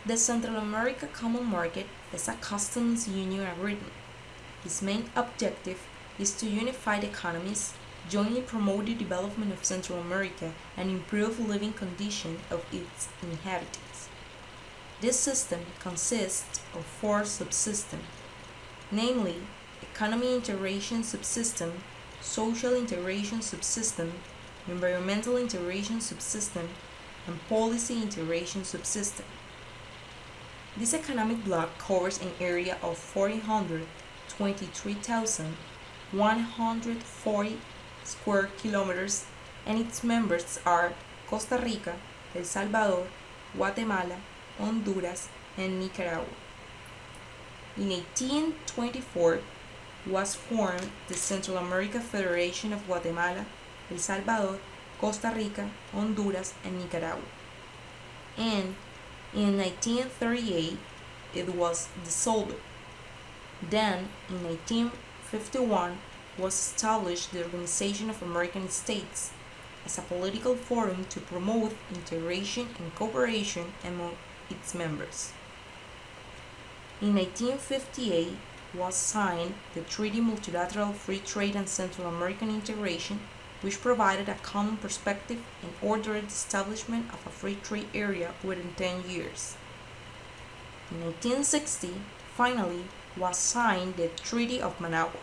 The Central America Common Market is a customs union agreement. Its main objective is to unify the economies, jointly promote the development of Central America, and improve living conditions of its inhabitants. This system consists of four subsystems, namely Economy Integration Subsystem, Social Integration Subsystem, Environmental Integration Subsystem, and Policy Integration Subsystem. This economic block covers an area of 423,140 square kilometers, and its members are Costa Rica, El Salvador, Guatemala, Honduras, and Nicaragua. In 1824 was formed the Central America Federation of Guatemala, El Salvador, Costa Rica, Honduras, and Nicaragua. And in 1938 it was dissolved. Then in 1951 was established the Organization of American States as a political forum to promote integration and cooperation among its members. In 1958 was signed the Treaty Multilateral Free Trade and Central American Integration, which provided a common perspective and ordered the establishment of a free trade area within 10 years. In 1960, finally, was signed the Treaty of Managua,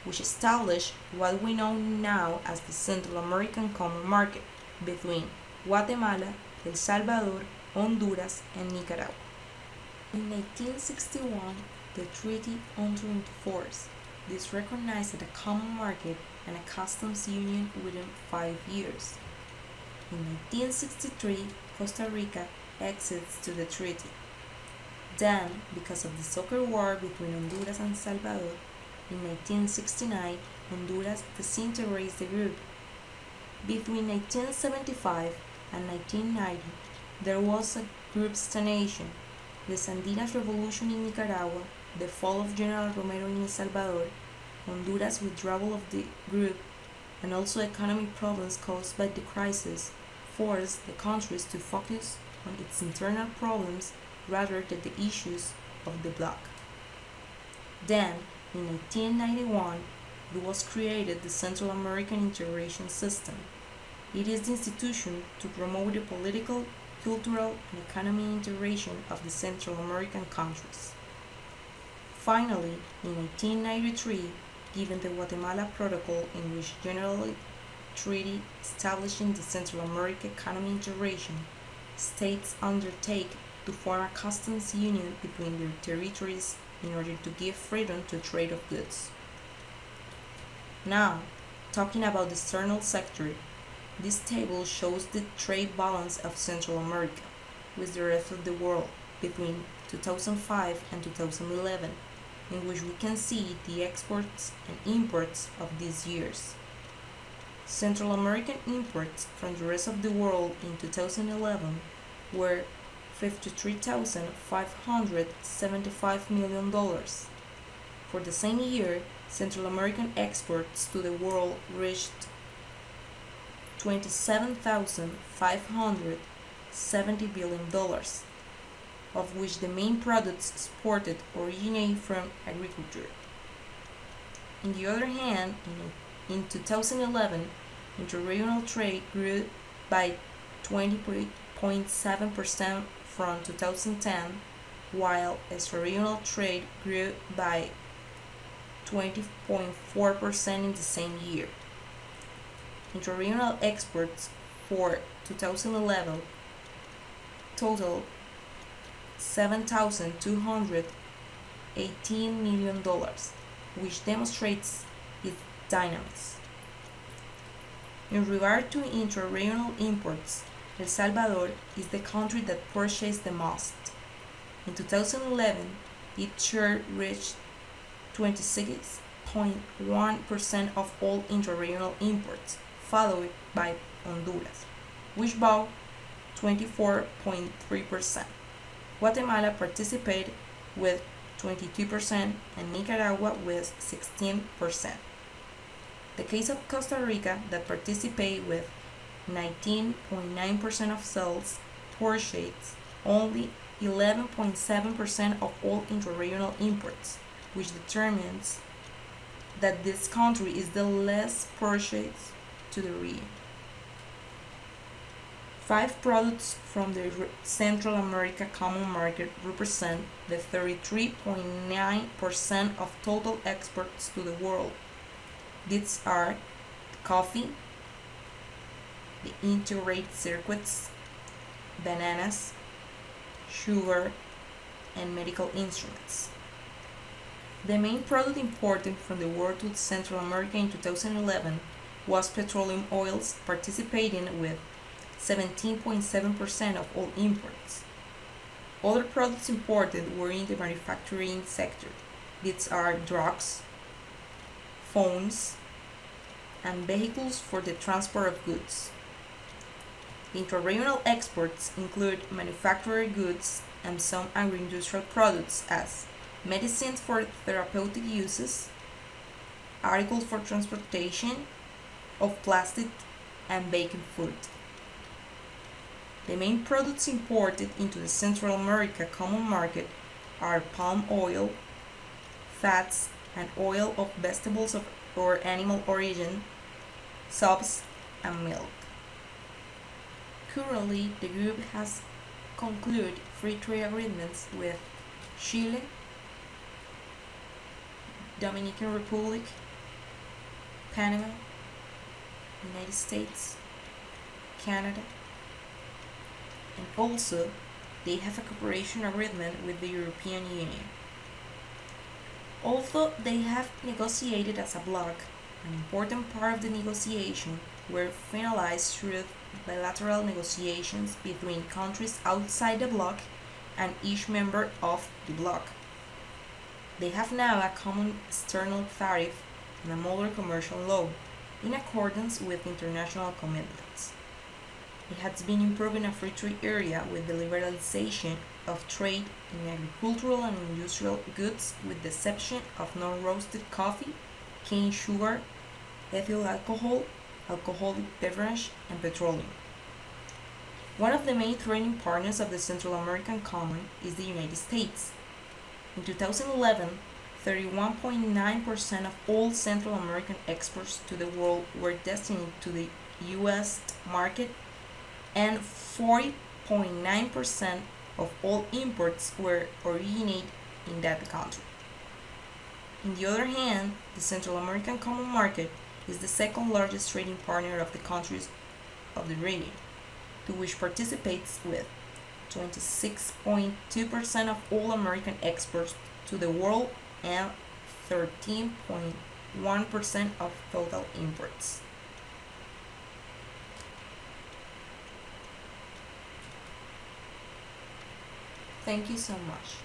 which established what we know now as the Central American Common Market between Guatemala, El Salvador, Honduras, and Nicaragua. In 1961, the treaty entered into force. This recognized a common market and a customs union within 5 years. In 1963, Costa Rica acceds to the treaty. Then, because of the soccer war between Honduras and El Salvador, in 1969, Honduras disintegrates the group. Between 1975 and 1990, there was a group stagnation. The Sandinas Revolution in Nicaragua, the fall of General Romero in El Salvador, Honduras' withdrawal of the group, and also economic problems caused by the crisis forced the countries to focus on its internal problems rather than the issues of the bloc. Then, in 1991, it was created the Central American Integration System. It is the institution to promote the political, cultural, and economic integration of the Central American countries. Finally, in 1993, given the Guatemala Protocol, in which general treaty establishing the Central American economic integration, states undertake to form a customs union between their territories in order to give freedom to trade of goods. Now, talking about the external sector, this table shows the trade balance of Central America with the rest of the world between 2005 and 2011, in which we can see the exports and imports of these years. Central American imports from the rest of the world in 2011 were $53,575 million. For the same year, Central American exports to the world reached $27,570 billion, of which the main products exported originate from agriculture. On the other hand, in 2011, interregional trade grew by 20.7% from 2010, while extraregional trade grew by 20.4% in the same year. Interregional exports for 2011 totaled $7,218 million, which demonstrates its dynamics. In regard to interregional imports, El Salvador is the country that purchased the most. In 2011, its share reached 26.1% of all interregional imports, followed by Honduras, which bought 24.3%. Guatemala participated with 22% and Nicaragua with 16%. The case of Costa Rica, that participated with 19.9% of sales, purchased only 11.7% of all intra-regional imports, which determines that this country is the least purchased to the region. 5 products from the Central America Common Market represent the 33.9% of total exports to the world. These are coffee, the integrated circuits, bananas, sugar, and medical instruments. The main product imported from the world to Central America in 2011 was petroleum oils, participating with 17.7% of all imports. Other products imported were in the manufacturing sector. These are drugs, phones, and vehicles for the transport of goods. Intra-regional exports include manufactured goods and some agri-industrial products as medicines for therapeutic uses, articles for transportation of plastic, and baking food. The main products imported into the Central America Common Market are palm oil, fats, and oil of vegetables or animal origin, soaps, and milk. Currently, the group has concluded free trade agreements with Chile, Dominican Republic, Panama, United States, Canada, and also they have a cooperation agreement with the European Union. Although they have negotiated as a bloc, an important part of the negotiation were finalized through bilateral negotiations between countries outside the bloc and each member of the bloc. They have now a common external tariff and a modern commercial law in accordance with international commitments. It has been improving a free trade area with the liberalization of trade in agricultural and industrial goods with the exception of non-roasted coffee, cane sugar, ethyl alcohol, alcoholic beverage, and petroleum. One of the main trading partners of the Central American Common is the United States. In 2011, 31.9% of all Central American exports to the world were destined to the U.S. market, and 40.9% of all imports were originated in that country. On the other hand, the Central American Common Market is the second largest trading partner of the countries of the region, to which participates with 26.2% of all American exports to the world and 13.1% of total imports. Thank you so much.